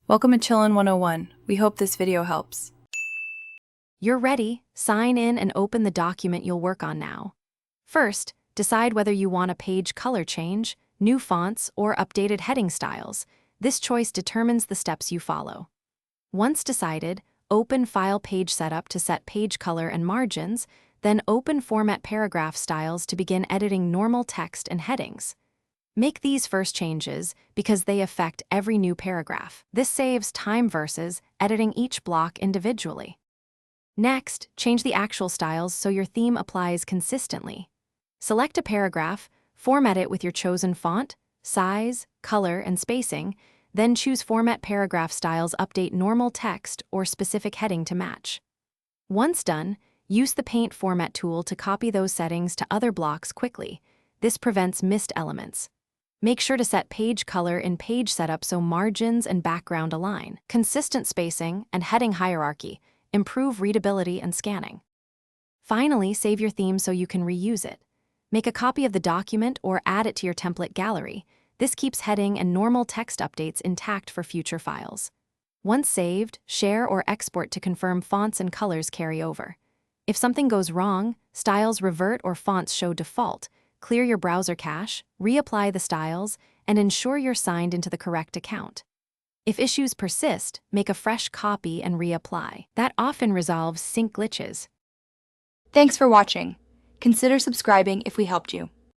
Welcome to Chillin' 101. We hope this video helps. You're ready. Sign in and open the document you'll work on now. First, decide whether you want a page color change, new fonts, or updated heading styles. This choice determines the steps you follow. Once decided, open File Page Setup to set page color and margins, then open Format Paragraph Styles to begin editing normal text and headings. Make these first changes because they affect every new paragraph. This saves time versus editing each block individually. Next, change the actual styles so your theme applies consistently. Select a paragraph, format it with your chosen font, size, color, and spacing, then choose Format Paragraph Styles update normal text or specific heading to match. Once done, use the Paint Format tool to copy those settings to other blocks quickly. This prevents missed elements. Make sure to set page color in Page Setup so margins and background align. Consistent spacing and heading hierarchy improve readability and scanning. Finally, save your theme so you can reuse it. Make a copy of the document or add it to your template gallery. This keeps heading and normal text updates intact for future files. Once saved, share or export to confirm fonts and colors carry over. If something goes wrong, styles revert or fonts show default, clear your browser cache, reapply the styles, and ensure you're signed into the correct account. If issues persist, make a fresh copy and reapply. That often resolves sync glitches. Thanks for watching. Consider subscribing if we helped you.